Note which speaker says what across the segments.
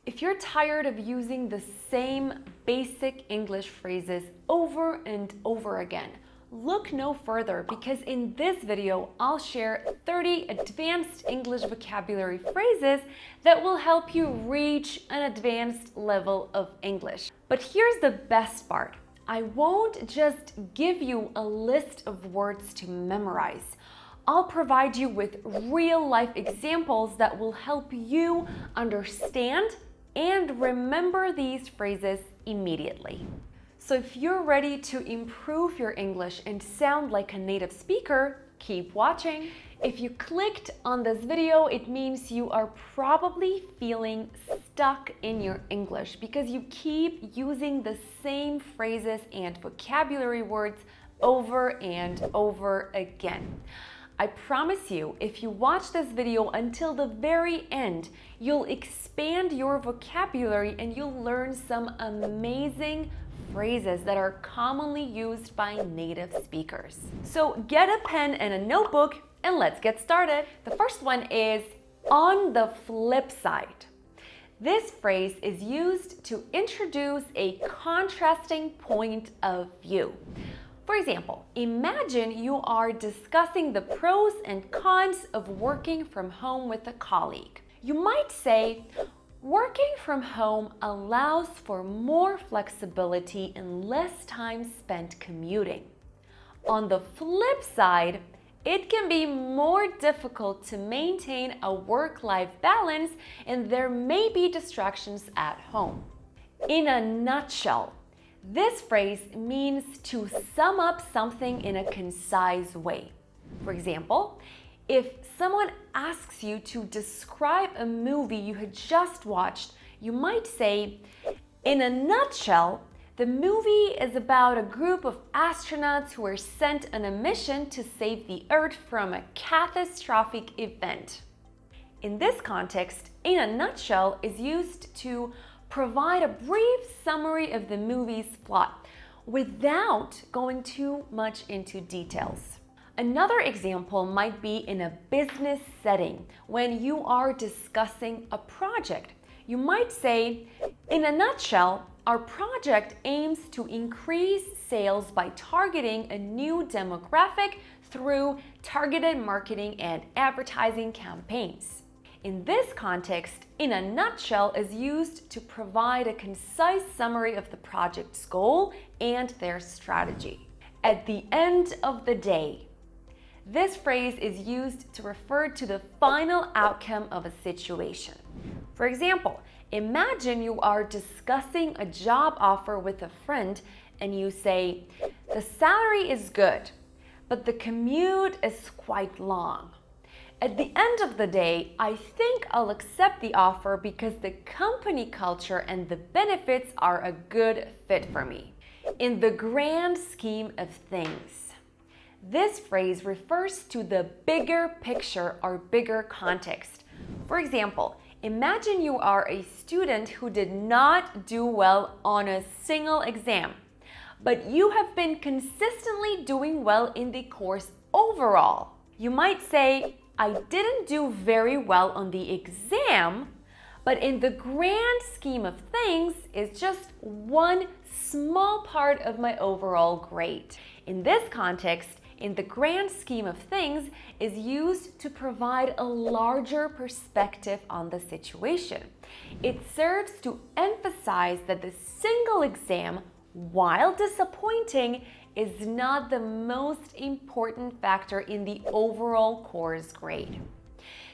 Speaker 1: If you're tired of using the same basic English phrases over and over again, look no further, because in this video, I'll share 30 advanced English vocabulary phrases that will help you reach an advanced level of English. But here's the best part. I won't just give you a list of words to memorize. I'll provide you with real-life examples that will help you understand and remember these phrases immediately. So if you're ready to improve your English and sound like a native speaker, keep watching. If you clicked on this video, it means you are probably feeling stuck in your English because you keep using the same phrases and vocabulary words over and over again. I promise you, if you watch this video until the very end, you'll expand your vocabulary and you'll learn some amazing phrases that are commonly used by native speakers. So get a pen and a notebook and let's get started. The first one is on the flip side. This phrase is used to introduce a contrasting point of view. For example, imagine you are discussing the pros and cons of working from home with a colleague. You might say, working from home allows for more flexibility and less time spent commuting. On the flip side, it can be more difficult to maintain a work-life balance and there may be distractions at home. In a nutshell, this phrase means to sum up something in a concise way. For example, if someone asks you to describe a movie you had just watched, you might say, in a nutshell, the movie is about a group of astronauts who are sent on a mission to save the Earth from a catastrophic event. In this context, in a nutshell is used to provide a brief summary of the movie's plot without going too much into details. Another example might be in a business setting when you are discussing a project. You might say, in a nutshell, our project aims to increase sales by targeting a new demographic through targeted marketing and advertising campaigns. In this context, in a nutshell is used to provide a concise summary of the project's goal and their strategy. At the end of the day, this phrase is used to refer to the final outcome of a situation. For example, imagine you are discussing a job offer with a friend and you say, the salary is good, but the commute is quite long. At the end of the day, I think I'll accept the offer because the company culture and the benefits are a good fit for me. In the grand scheme of things, this phrase refers to the bigger picture or bigger context. For example, imagine you are a student who did not do well on a single exam, but you have been consistently doing well in the course overall. You might say, I didn't do very well on the exam, but in the grand scheme of things, it's just one small part of my overall grade. In this context, in the grand scheme of things is used to provide a larger perspective on the situation. It serves to emphasize that the single exam, while disappointing, is not the most important factor in the overall course grade.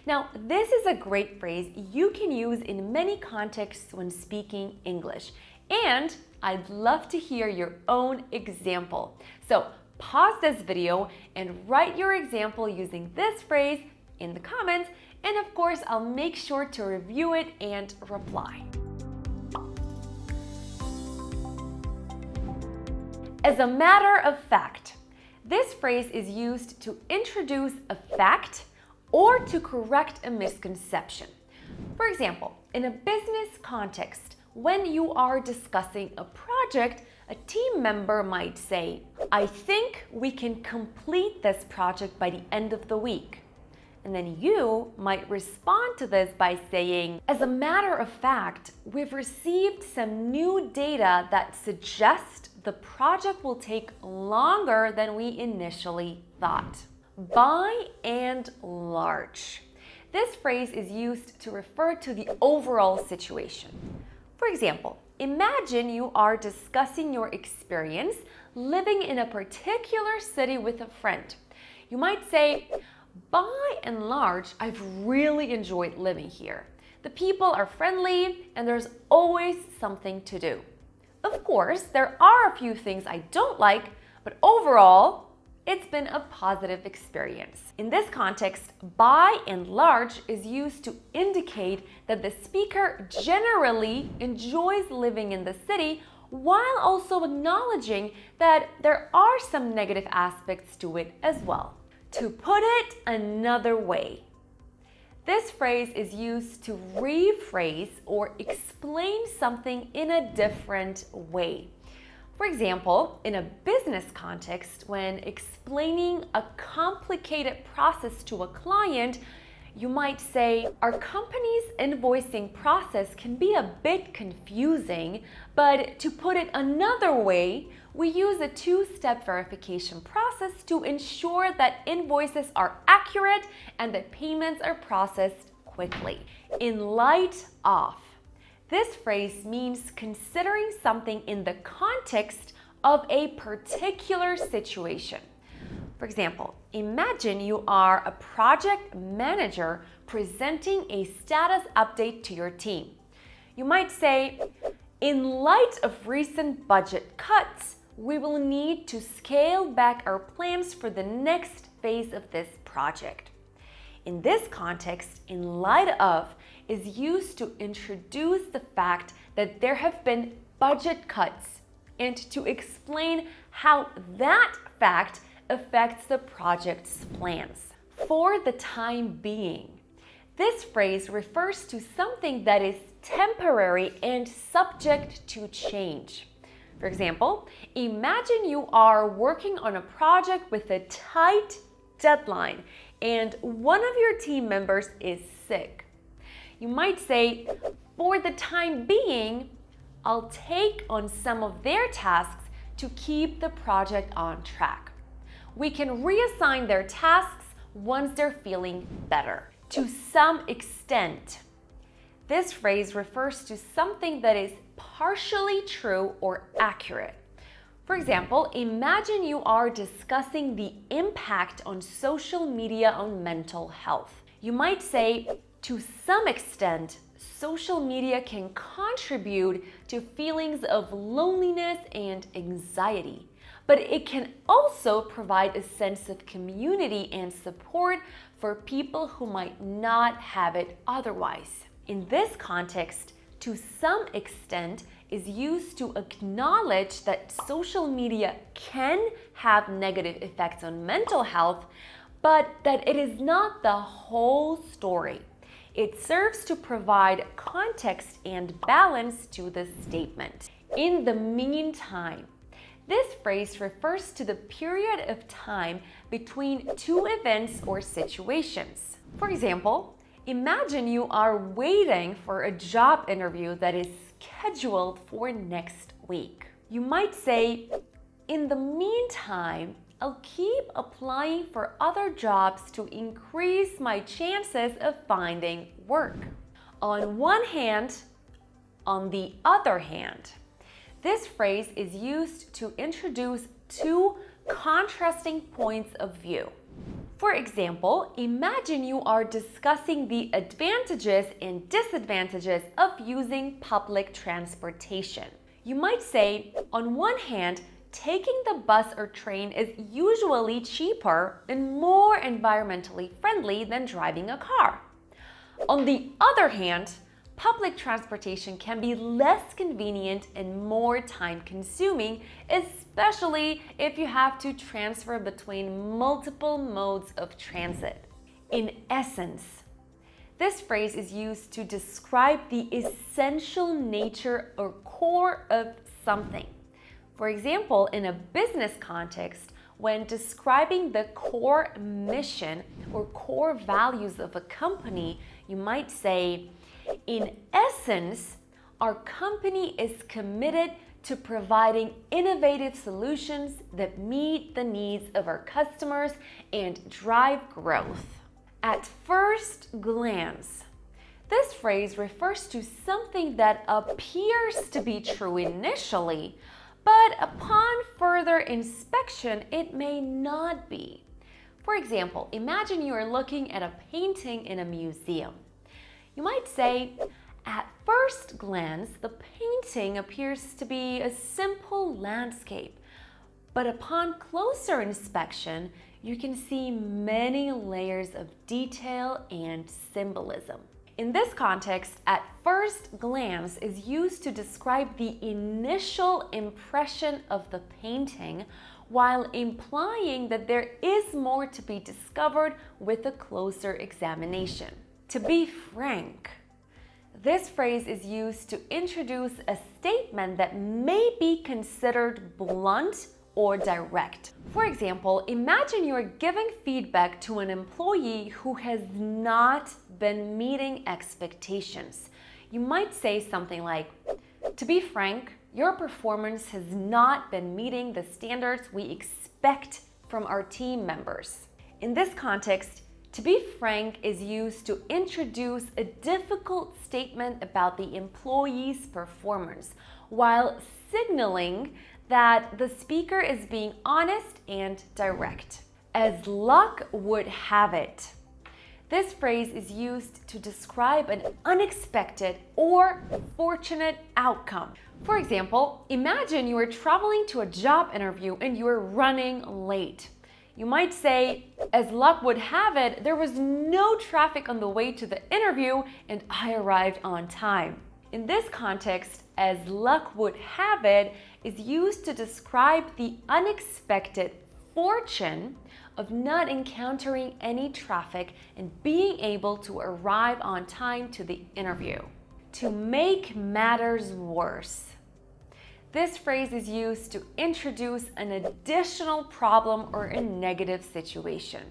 Speaker 1: Now, this is a great phrase you can use in many contexts when speaking English, and I'd love to hear your own example. So pause this video and write your example using this phrase in the comments, and of course, I'll make sure to review it and reply. As a matter of fact, this phrase is used to introduce a fact or to correct a misconception. For example, in a business context, when you are discussing a project, a team member might say, I think we can complete this project by the end of the week. And then you might respond to this by saying, as a matter of fact, we've received some new data that suggests the project will take longer than we initially thought. By and large. This phrase is used to refer to the overall situation. For example, imagine you are discussing your experience living in a particular city with a friend. You might say, by and large, I've really enjoyed living here. The people are friendly and there's always something to do. Of course, there are a few things I don't like, but overall, it's been a positive experience. In this context, by and large is used to indicate that the speaker generally enjoys living in the city while also acknowledging that there are some negative aspects to it as well. To put it another way, this phrase is used to rephrase or explain something in a different way. For example, in a business context, when explaining a complicated process to a client, you might say, our company's invoicing process can be a bit confusing, but to put it another way, we use a two-step verification process to ensure that invoices are accurate and that payments are processed quickly. In light of. This phrase means considering something in the context of a particular situation. For example, imagine you are a project manager presenting a status update to your team. You might say, in light of recent budget cuts, we will need to scale back our plans for the next phase of this project. In this context, in light of is used to introduce the fact that there have been budget cuts and to explain how that fact affects the project's plans. For the time being, this phrase refers to something that is temporary and subject to change. For example, imagine you are working on a project with a tight deadline and one of your team members is sick. You might say, for the time being, I'll take on some of their tasks to keep the project on track. We can reassign their tasks once they're feeling better. To some extent. This phrase refers to something that is partially true or accurate. For example, imagine you are discussing the impact on social media on mental health. You might say, to some extent, social media can contribute to feelings of loneliness and anxiety, but it can also provide a sense of community and support for people who might not have it otherwise. In this context, to some extent is used to acknowledge that social media can have negative effects on mental health, but that it is not the whole story. It serves to provide context and balance to the statement. In the meantime, this phrase refers to the period of time between two events or situations. For example, imagine you are waiting for a job interview that is scheduled for next week. You might say, in the meantime, I'll keep applying for other jobs to increase my chances of finding work. On one hand, on the other hand, this phrase is used to introduce two contrasting points of view. For example, imagine you are discussing the advantages and disadvantages of using public transportation. You might say, on one hand, taking the bus or train is usually cheaper and more environmentally friendly than driving a car. On the other hand, public transportation can be less convenient and more time-consuming, especially if you have to transfer between multiple modes of transit. In essence, this phrase is used to describe the essential nature or core of something. For example, in a business context, when describing the core mission or core values of a company, you might say, in essence, our company is committed to providing innovative solutions that meet the needs of our customers and drive growth. At first glance, this phrase refers to something that appears to be true initially, but upon further inspection, it may not be. For example, imagine you are looking at a painting in a museum. You might say, at first glance, the painting appears to be a simple landscape, but upon closer inspection, you can see many layers of detail and symbolism. In this context, at first glance is used to describe the initial impression of the painting, while implying that there is more to be discovered with a closer examination. To be frank, this phrase is used to introduce a statement that may be considered blunt or direct. For example, imagine you are giving feedback to an employee who has not been meeting expectations. You might say something like, "To be frank, your performance has not been meeting the standards we expect from our team members." In this context, to be frank is used to introduce a difficult statement about the employee's performance, while signaling that the speaker is being honest and direct. As luck would have it, this phrase is used to describe an unexpected or fortunate outcome. For example, imagine you are traveling to a job interview and you are running late. You might say, "As luck would have it, there was no traffic on the way to the interview and I arrived on time." In this context, "as luck would have it" is used to describe the unexpected fortune of not encountering any traffic and being able to arrive on time to the interview. To make matters worse, this phrase is used to introduce an additional problem or a negative situation.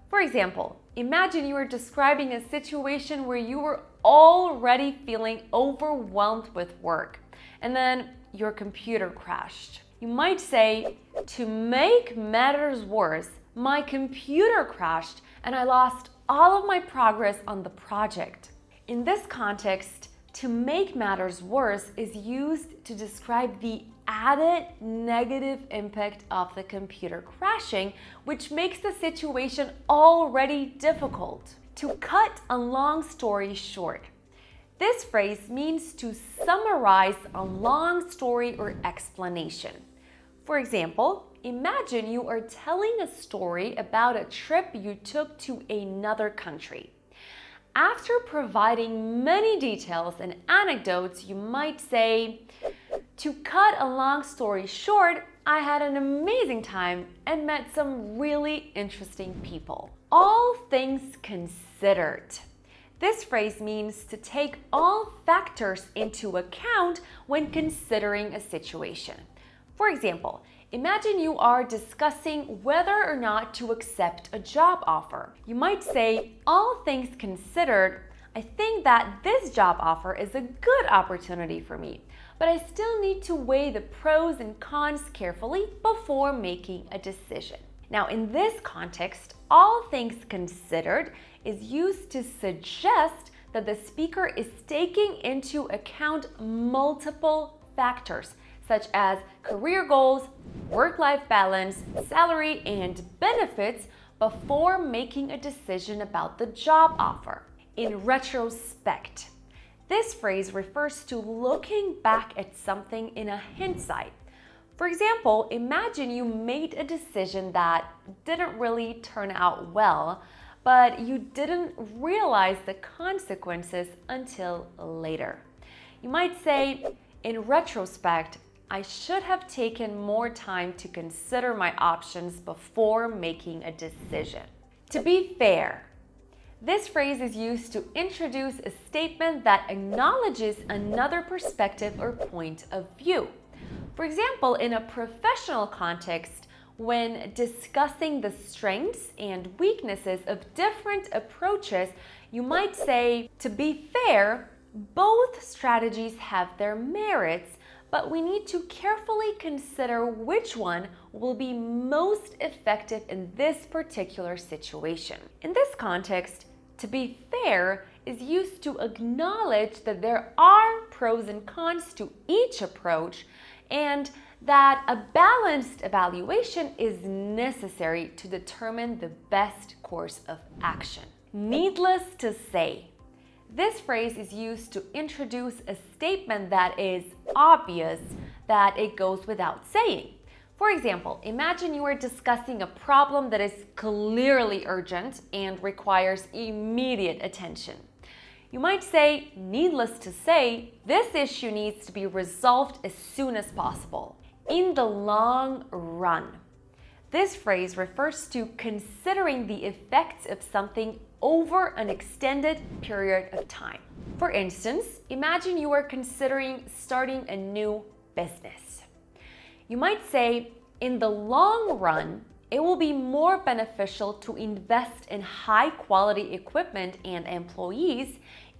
Speaker 1: For example, imagine you are describing a situation where you were already feeling overwhelmed with work, and then your computer crashed. You might say, "To make matters worse, my computer crashed and I lost all of my progress on the project." In this context, "to make matters worse" is used to describe the added negative impact of the computer crashing, which makes the situation already difficult. To cut a long story short, this phrase means to summarize a long story or explanation. For example, imagine you are telling a story about a trip you took to another country. After providing many details and anecdotes, you might say, "To cut a long story short, I had an amazing time and met some really interesting people." All things considered. This phrase means to take all factors into account when considering a situation. For example, imagine you are discussing whether or not to accept a job offer. You might say, "All things considered, I think that this job offer is a good opportunity for me, but I still need to weigh the pros and cons carefully before making a decision." Now, in this context, "all things considered" is used to suggest that the speaker is taking into account multiple factors, such as career goals, work-life balance, salary, and benefits before making a decision about the job offer. In retrospect, this phrase refers to looking back at something in a hindsight. For example, imagine you made a decision that didn't really turn out well, but you didn't realize the consequences until later. You might say, "In retrospect, I should have taken more time to consider my options before making a decision." To be fair, this phrase is used to introduce a statement that acknowledges another perspective or point of view. For example, in a professional context, When discussing the strengths and weaknesses of different approaches, you might say, to be fair, both strategies have their merits, but we need to carefully consider which one will be most effective in this particular situation. In this context, to be fair is used to acknowledge that there are pros and cons to each approach and that a balanced evaluation is necessary to determine the best course of action. Needless to say, this phrase is used to introduce a statement that is obvious that it goes without saying. For example, imagine you are discussing a problem that is clearly urgent and requires immediate attention. You might say, needless to say, this issue needs to be resolved as soon as possible. In the long run. This phrase refers to considering the effects of something over an extended period of time. For instance, imagine you are considering starting a new business. You might say, in the long run, it will be more beneficial to invest in high-quality equipment and employees,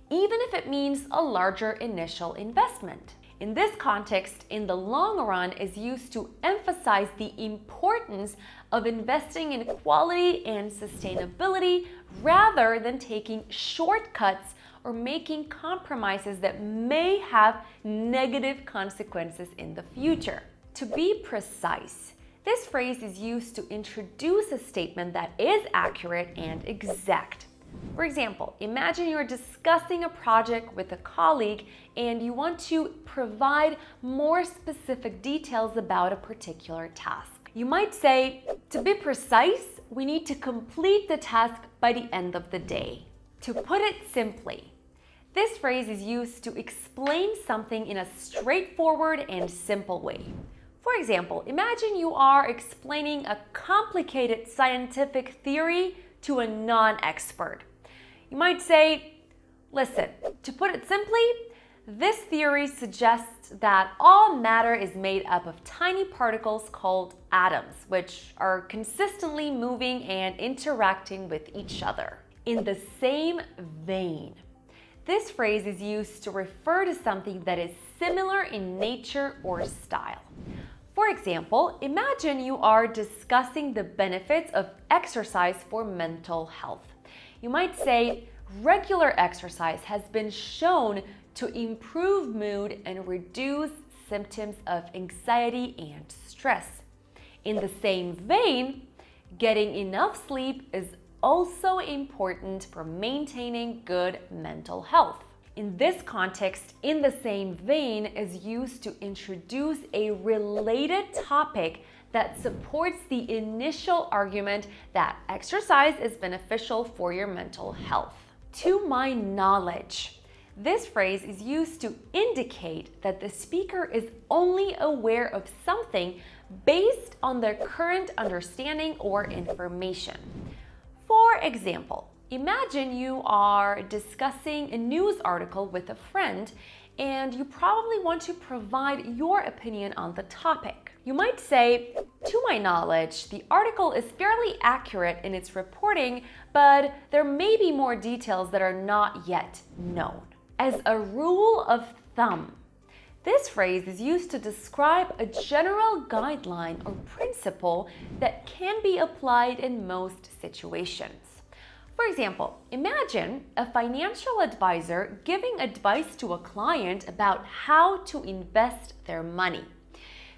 Speaker 1: even if it means a larger initial investment. In this context, in the long run is used to emphasize the importance of investing in quality and sustainability rather than taking shortcuts or making compromises that may have negative consequences in the future. To be precise, this phrase is used to introduce a statement that is accurate and exact. For example, imagine you're discussing a project with a colleague and you want to provide more specific details about a particular task. You might say, to be precise, we need to complete the task by the end of the day. To put it simply, this phrase is used to explain something in a straightforward and simple way. For example, imagine you are explaining a complicated scientific theory to a non-expert. You might say, listen, to put it simply, this theory suggests that all matter is made up of tiny particles called atoms, which are consistently moving and interacting with each other. In the same vein, this phrase is used to refer to something that is similar in nature or style. For example, imagine you are discussing the benefits of exercise for mental health. You might say, regular exercise has been shown to improve mood and reduce symptoms of anxiety and stress. In the same vein, getting enough sleep is also important for maintaining good mental health. In this context, in the same vein is used to introduce a related topic that supports the initial argument that exercise is beneficial for your mental health. To my knowledge, this phrase is used to indicate that the speaker is only aware of something based on their current understanding or information. For example, imagine you are discussing a news article with a friend and you probably want to provide your opinion on the topic. You might say, to my knowledge, the article is fairly accurate in its reporting, but there may be more details that are not yet known. As a rule of thumb, this phrase is used to describe a general guideline or principle that can be applied in most situations. For example, imagine a financial advisor giving advice to a client about how to invest their money.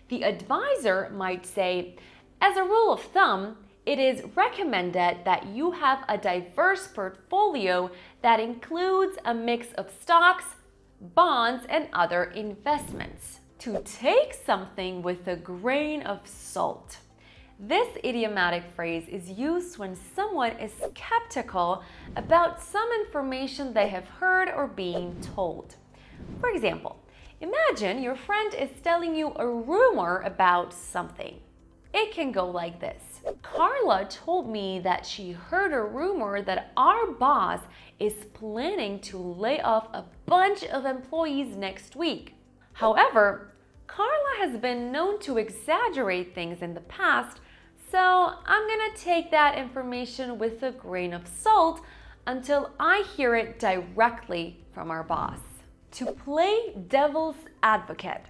Speaker 1: The advisor might say, as a rule of thumb, it is recommended that you have a diverse portfolio that includes a mix of stocks, bonds, and other investments. To take something with a grain of salt. This idiomatic phrase is used when someone is skeptical about some information they have heard or being told. For example, imagine your friend is telling you a rumor about something. It can go like this. Carla told me that she heard a rumor that our boss is planning to lay off a bunch of employees next week. However, Carla has been known to exaggerate things in the past, So I'm gonna take that information with a grain of salt until I hear it directly from our boss. To play devil's advocate,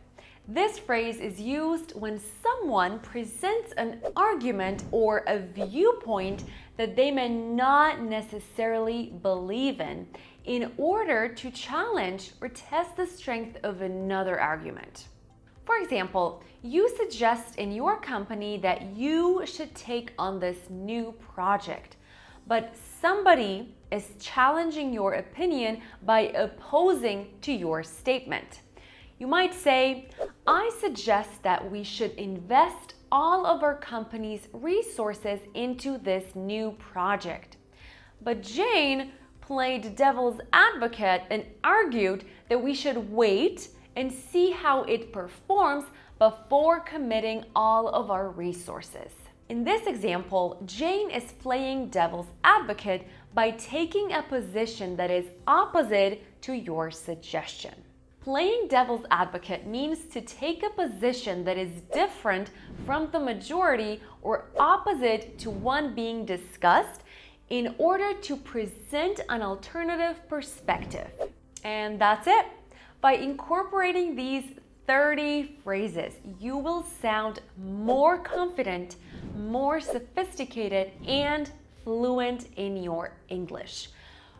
Speaker 1: this phrase is used when someone presents an argument or a viewpoint that they may not necessarily believe in order to challenge or test the strength of another argument. For example, you suggest in your company that you should take on this new project, but somebody is challenging your opinion by opposing to your statement. You might say, I suggest that we should invest all of our company's resources into this new project. But Jane played devil's advocate and argued that we should wait and see how it performs before committing all of our resources. In this example, Jane is playing devil's advocate by taking a position that is opposite to your suggestion. Playing devil's advocate means to take a position that is different from the majority or opposite to one being discussed in order to present an alternative perspective. And that's it. By incorporating these 30 phrases, you will sound more confident, more sophisticated, and fluent in your English.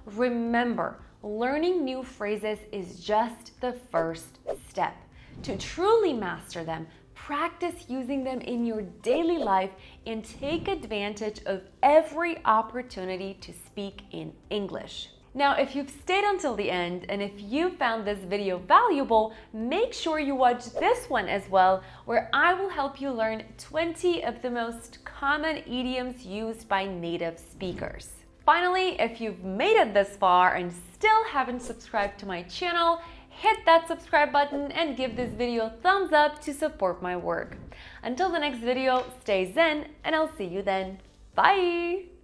Speaker 1: Remember, learning new phrases is just the first step. To truly master them, practice using them in your daily life and take advantage of every opportunity to speak in English. Now, if you've stayed until the end and if you found this video valuable, make sure you watch this one as well, where I will help you learn 20 of the most common idioms used by native speakers. Finally, if you've made it this far and still haven't subscribed to my channel, hit that subscribe button and give this video a thumbs up to support my work. Until the next video, stay zen and I'll see you then. Bye!